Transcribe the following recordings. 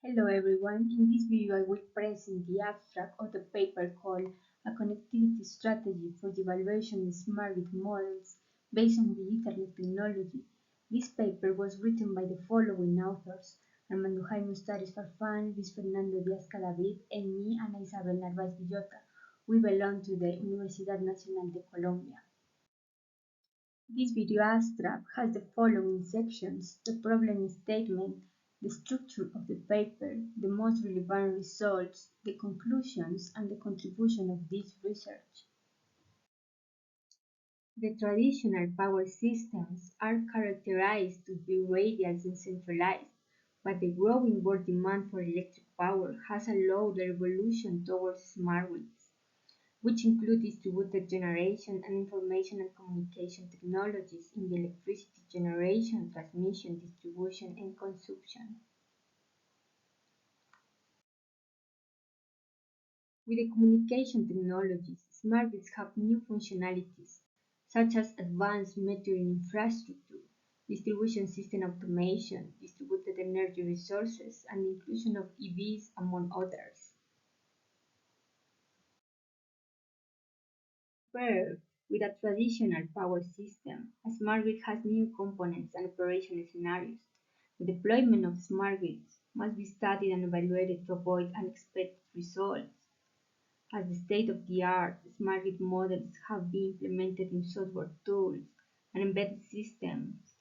Hello everyone, in this video I will present the abstract of the paper called A Connectivity Strategy for the Evaluation of Smart Grid Models Based on the Ethernet Technology. This paper was written by the following authors: Armando Jaime Ustares Farfán, Luis Fernando Díaz-Cadavid, and me, Ana Isabel Narváez Villota. We belong to the Universidad Nacional de Colombia. This video abstract has the following sections: the problem statement, the structure of the paper, the most relevant results, the conclusions, and the contribution of this research. The traditional power systems are characterized to be radial and centralized, but the growing world demand for electric power has allowed the revolution towards smart grids, which include distributed generation and information and communication technologies in the electricity generation, transmission, distribution, and consumption. With the communication technologies, smart grids have new functionalities, such as advanced metering infrastructure, distribution system automation, distributed energy resources, and the inclusion of EVs, among others. Compared with a traditional power system, a smart grid has new components and operation scenarios. The deployment of smart grids must be studied and evaluated to avoid unexpected results. As the state-of-the-art smart grid models have been implemented in software tools and embedded systems.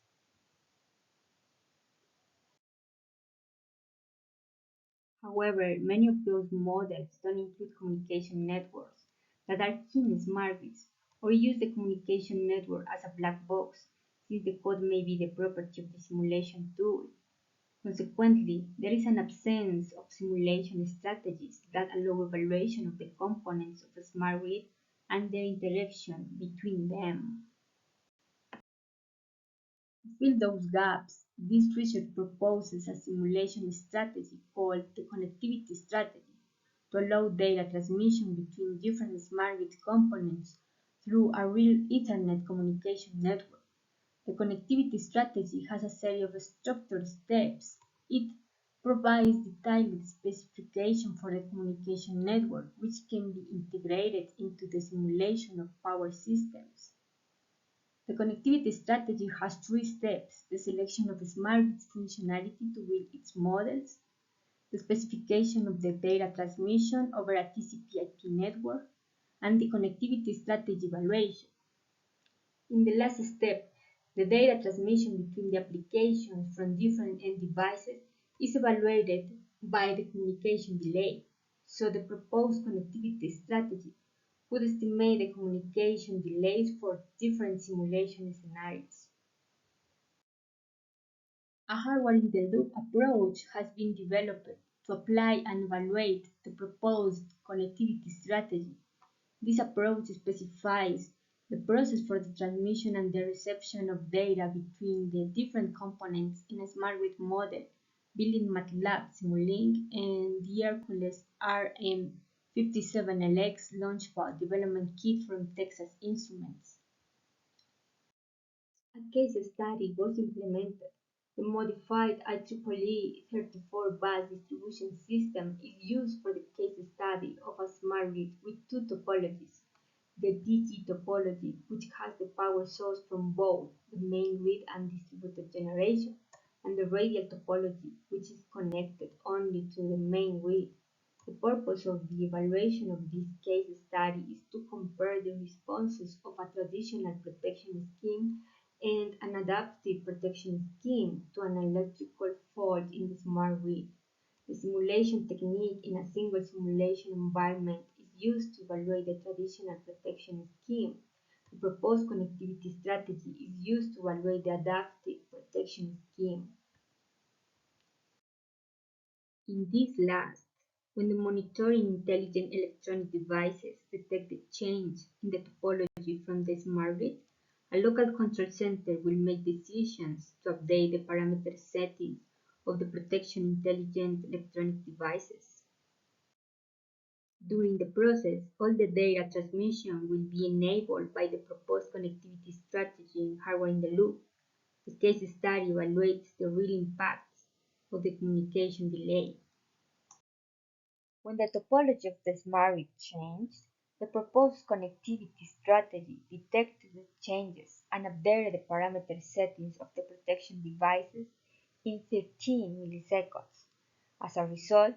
However, many of those models don't include communication networks that are key in smart grids, or use the communication network as a black box, since the code may be the property of the simulation tool. Consequently, there is an absence of simulation strategies that allow evaluation of the components of a smart grid and their interaction between them. To fill those gaps, this research proposes a simulation strategy called the connectivity strategy to allow data transmission between different smart grid components through a real Ethernet communication network. The connectivity strategy has a series of structured steps. It provides detailed specification for the communication network, which can be integrated into the simulation of power systems. The connectivity strategy has three steps: the selection of smart grid functionality to build its models, the specification of the data transmission over a TCP/IP network, and the connectivity strategy evaluation. In the last step, the data transmission between the applications from different end devices is evaluated by the communication delay. So the proposed connectivity strategy would estimate the communication delays for different simulation scenarios. A hardware-in-the-loop approach has been developed to apply and evaluate the proposed connectivity strategy. This approach specifies the process for the transmission and the reception of data between the different components in a smart grid model built in MATLAB Simulink and the Hercules RM57LX Launchpad development kit from Texas Instruments. A case study was implemented. The modified IEEE 34 bus distribution system is used for the case study of a smart grid with two topologies: the DG topology, which has the power source from both the main grid and distributed generation, and the radial topology, which is connected only to the main grid. The purpose of the evaluation of this case study is to compare the responses of a traditional protection scheme and an adaptive protection scheme to an electrical fault in the smart grid. The simulation technique in a single simulation environment is used to evaluate the traditional protection scheme. The proposed connectivity strategy is used to evaluate the adaptive protection scheme. In this last, when the monitoring intelligent electronic devices detect the change in the topology from the smart grid, a local control center will make decisions to update the parameter settings of the protection intelligent electronic devices. During the process, all the data transmission will be enabled by the proposed connectivity strategy in hardware-in-the-loop. The case study evaluates the real impacts of the communication delay. When the topology of the smart grid changed, the proposed connectivity strategy detected the changes and updated the parameter settings of the protection devices in 13 milliseconds. As a result,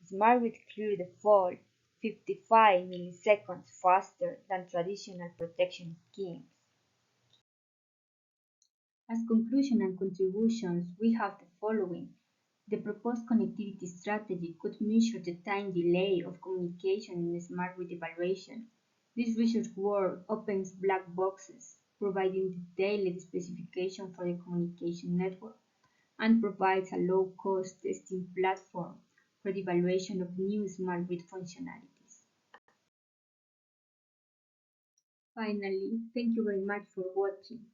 the smart grid cleared the fault 55 milliseconds faster than traditional protection schemes. As conclusion and contributions, we have the following. The proposed connectivity strategy could measure the time delay of communication in smart grid evaluation. This research work opens black boxes, providing detailed specification for the communication network, and provides a low-cost testing platform for the evaluation of new smart grid functionalities. Finally, thank you very much for watching.